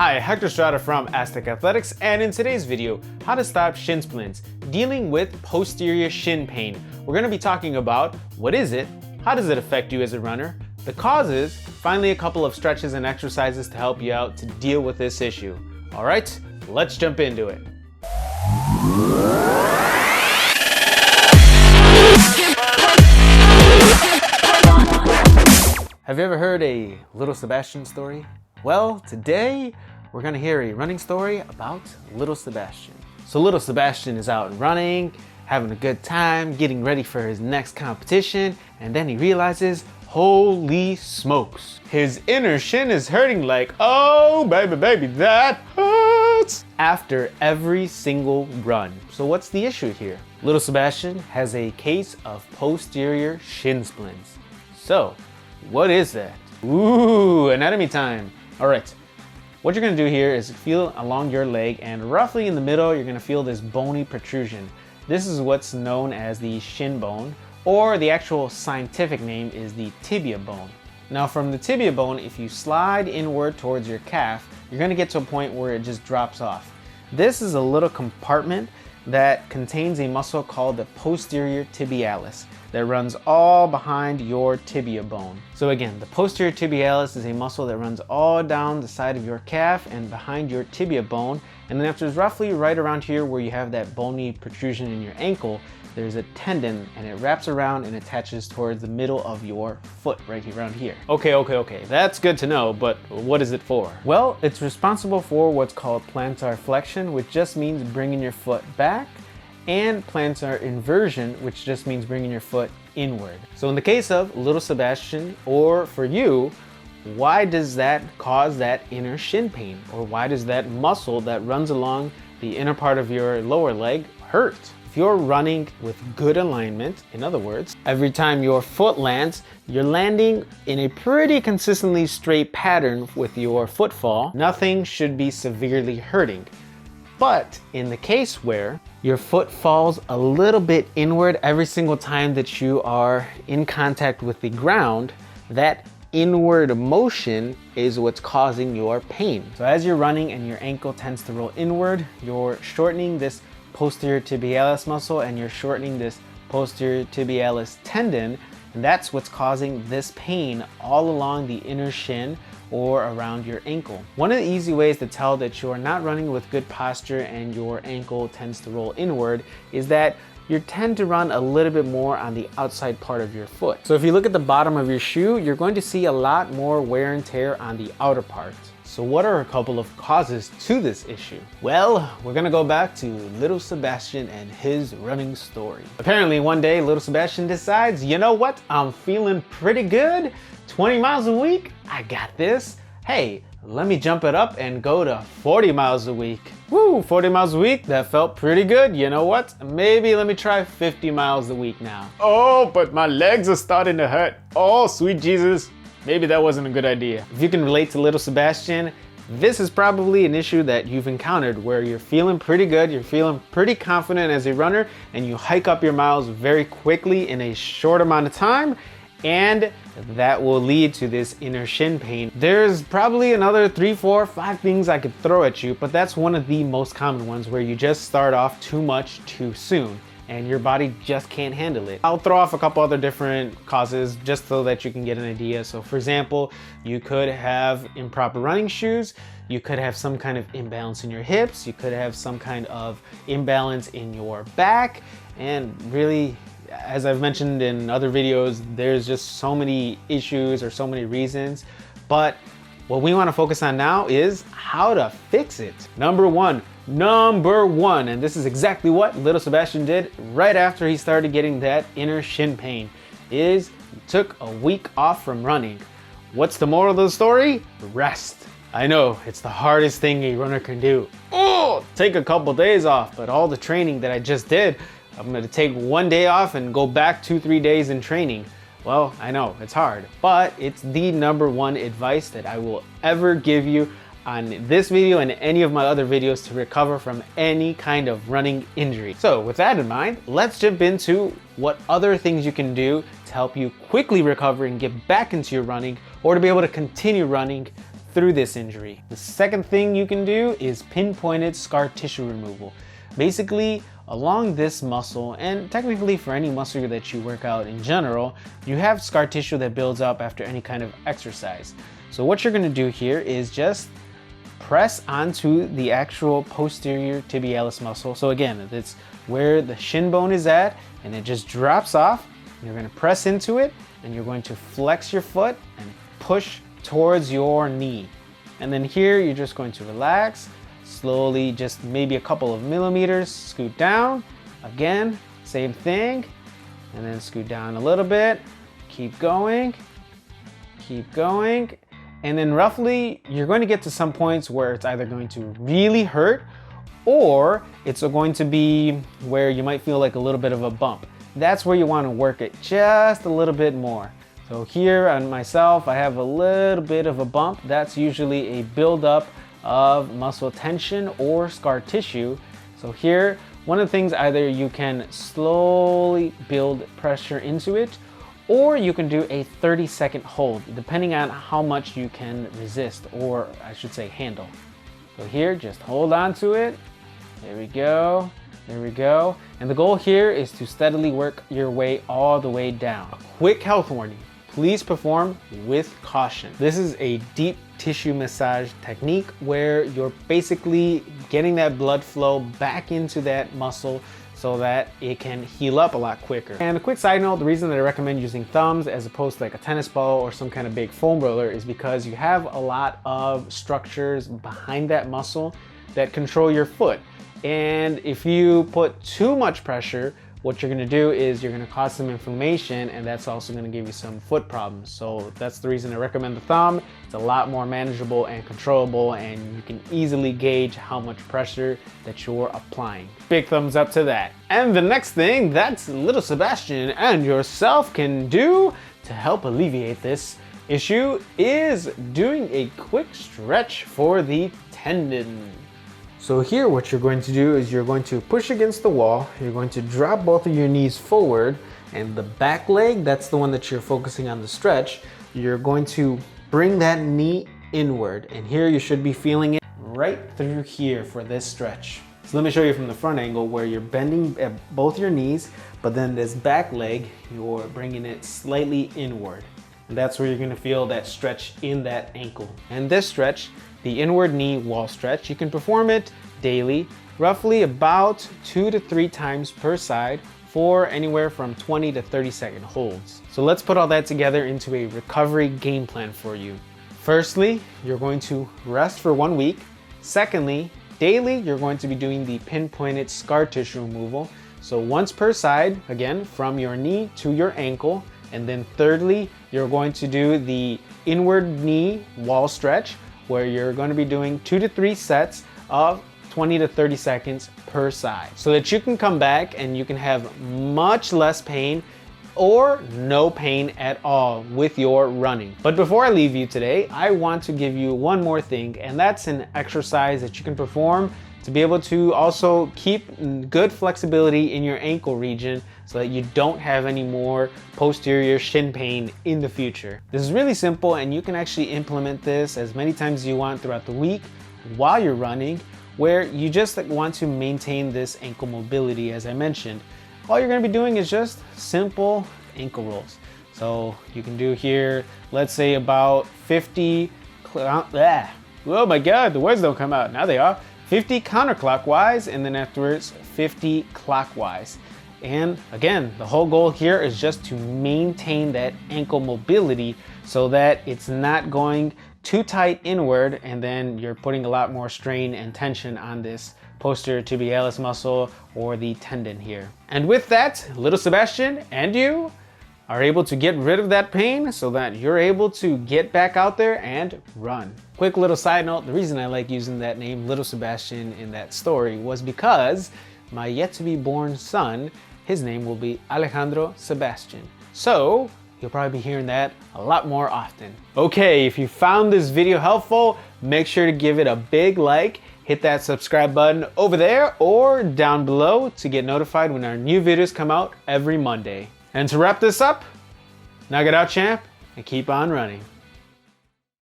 Hi, Hector Strada from Aztec Athletics, and in today's video, how to stop shin splints, dealing with posterior shin pain. We're going to be talking about what is it, how does it affect you as a runner, the causes, finally a couple of stretches and exercises to help you out to deal with this issue. All right, let's jump into it. Have you ever heard a Little Sebastian story? Well, today we're gonna hear a running story about Little Sebastian. So Little Sebastian is out running, having a good time, getting ready for his next competition, and then he realizes, holy smokes, his inner shin is hurting like, oh baby, that hurts, after every single run. So what's the issue here? Little Sebastian has a case of posterior shin splints. So, what is that? Ooh, anatomy time. All right, what you're gonna do here is feel along your leg, and roughly in the middle, you're gonna feel this bony protrusion. This is what's known as the shin bone, or the actual scientific name is the tibia bone. Now from the tibia bone, if you slide inward towards your calf, you're gonna get to a point where it just drops off. This is a little compartment that contains a muscle called the posterior tibialis that runs all behind your tibia bone. So again, the posterior tibialis is a muscle that runs all down the side of your calf and behind your tibia bone. And then after it's roughly right around here where you have that bony protrusion in your ankle, there's a tendon and it wraps around and attaches towards the middle of your foot right around here. Okay, that's good to know, but what is it for? Well, it's responsible for what's called plantar flexion, which just means bringing your foot back, and plantar inversion, which just means bringing your foot inward. So in the case of Little Sebastian, or for you, why does that cause that inner shin pain? Or why does that muscle that runs along the inner part of your lower leg hurt? If you're running with good alignment, in other words, every time your foot lands, you're landing in a pretty consistently straight pattern with your footfall, nothing should be severely hurting. But in the case where your foot falls a little bit inward every single time that you are in contact with the ground, that inward motion is what's causing your pain. So as you're running and your ankle tends to roll inward, you're shortening this posterior tibialis muscle and you're shortening this posterior tibialis tendon, and that's what's causing this pain all along the inner shin or around your ankle. One of the easy ways to tell that you're not running with good posture and your ankle tends to roll inward is that you tend to run a little bit more on the outside part of your foot. So if you look at the bottom of your shoe, you're going to see a lot more wear and tear on the outer part. So what are a couple of causes to this issue? Well, we're gonna go back to Little Sebastian and his running story. Apparently one day, Little Sebastian decides, you know what? I'm feeling pretty good. 20 miles a week, I got this. Hey, let me jump it up and go to 40 miles a week. Woo, 40 miles a week, that felt pretty good. You know what? Maybe let me try 50 miles a week now. Oh, but my legs are starting to hurt. Oh, sweet Jesus. Maybe that wasn't a good idea. If you can relate to Little Sebastian, this is probably an issue that you've encountered where you're feeling pretty good, you're feeling pretty confident as a runner, and you hike up your miles very quickly in a short amount of time, and that will lead to this inner shin pain. There's probably another 3, 4, 5 things I could throw at you, but that's one of the most common ones where you just start off too much too soon and your body just can't handle it. I'll throw off a couple other different causes just so that you can get an idea. So for example, you could have improper running shoes, you could have some kind of imbalance in your hips, you could have some kind of imbalance in your back, and really, as I've mentioned in other videos, there's just so many issues or so many reasons. But what we want to focus on now is how to fix it. Number one, and this is exactly what Little Sebastian did right after he started getting that inner shin pain, is he took a week off from running. What's the moral of the story? Rest. I know, it's the hardest thing a runner can do. Oh, take a couple days off, but all the training that I just did, I'm gonna take 1 day off and go back 2-3 days in training. Well, I know, it's hard, but it's the number one advice that I will ever give you on this video and any of my other videos to recover from any kind of running injury. So with that in mind, let's jump into what other things you can do to help you quickly recover and get back into your running, or to be able to continue running through this injury. The second thing you can do is pinpointed scar tissue removal. Basically, along this muscle, and technically for any muscle that you work out in general, you have scar tissue that builds up after any kind of exercise. So what you're gonna do here is just press onto the actual posterior tibialis muscle. So again, it's where the shin bone is at, and it just drops off. You're gonna press into it, and you're going to flex your foot and push towards your knee. And then here, you're just going to relax, slowly, just maybe a couple of millimeters, scoot down. Again, same thing, and then scoot down a little bit. Keep going, keep going. And then roughly, you're going to get to some points where it's either going to really hurt, or it's going to be where you might feel like a little bit of a bump. That's where you want to work it just a little bit more. So here on myself, I have a little bit of a bump. That's usually a buildup of muscle tension or scar tissue. So here, one of the things, either you can slowly build pressure into it, or you can do a 30-second hold, depending on how much you can resist, or I should say handle. So here, just hold on to it. There we go. There we go. And the goal here is to steadily work your way all the way down. A quick health warning. Please perform with caution. This is a deep tissue massage technique where you're basically getting that blood flow back into that muscle so that it can heal up a lot quicker. And a quick side note, the reason that I recommend using thumbs as opposed to like a tennis ball or some kind of big foam roller is because you have a lot of structures behind that muscle that control your foot. And if you put too much pressure, what you're gonna do is you're gonna cause some inflammation, and that's also gonna give you some foot problems. So that's the reason I recommend the thumb. It's a lot more manageable and controllable, and you can easily gauge how much pressure that you're applying. Big thumbs up to that. And the next thing that little Sebastian and yourself can do to help alleviate this issue is doing a quick stretch for the tendon. So here what you're going to do is you're going to push against the wall, you're going to drop both of your knees forward, and the back leg, that's the one that you're focusing on the stretch, you're going to bring that knee inward, and here you should be feeling it right through here for this stretch. So let me show you from the front angle where you're bending at both your knees, but then this back leg, you're bringing it slightly inward. And that's where you're gonna feel that stretch in that ankle. And this stretch, the inward knee wall stretch, you can perform it daily, roughly about 2 to 3 times per side for anywhere from 20 to 30-second holds. So let's put all that together into a recovery game plan for you. Firstly, you're going to rest for 1 week. Secondly, daily, you're going to be doing the pinpointed scar tissue removal. So once per side, again, from your knee to your ankle. And then thirdly, you're going to do the inward knee wall stretch, where you're going to be doing 2 to 3 sets of 20 to 30 seconds per side, so that you can come back and you can have much less pain or no pain at all with your running. But before I leave you today, I want to give you one more thing, and that's an exercise that you can perform to be able to also keep good flexibility in your ankle region so that you don't have any more posterior shin pain in the future. This is really simple, and you can actually implement this as many times as you want throughout the week while you're running, where you just want to maintain this ankle mobility. As I mentioned, all you're gonna be doing is just simple ankle rolls. So you can do here, let's say about 50, oh my God, the words don't come out, now they are. 50 counterclockwise, and then afterwards 50 clockwise. And again, the whole goal here is just to maintain that ankle mobility so that it's not going too tight inward, and then you're putting a lot more strain and tension on this posterior tibialis muscle or the tendon here. And with that, little Sebastian and you are able to get rid of that pain so that you're able to get back out there and run. Quick little side note, the reason I like using that name, Little Sebastian, in that story was because my yet to be born son, his name will be Alejandro Sebastian. So you'll probably be hearing that a lot more often. Okay, if you found this video helpful, make sure to give it a big like, hit that subscribe button over there or down below to get notified when our new videos come out every Monday. And to wrap this up, knock it out, champ, and keep on running.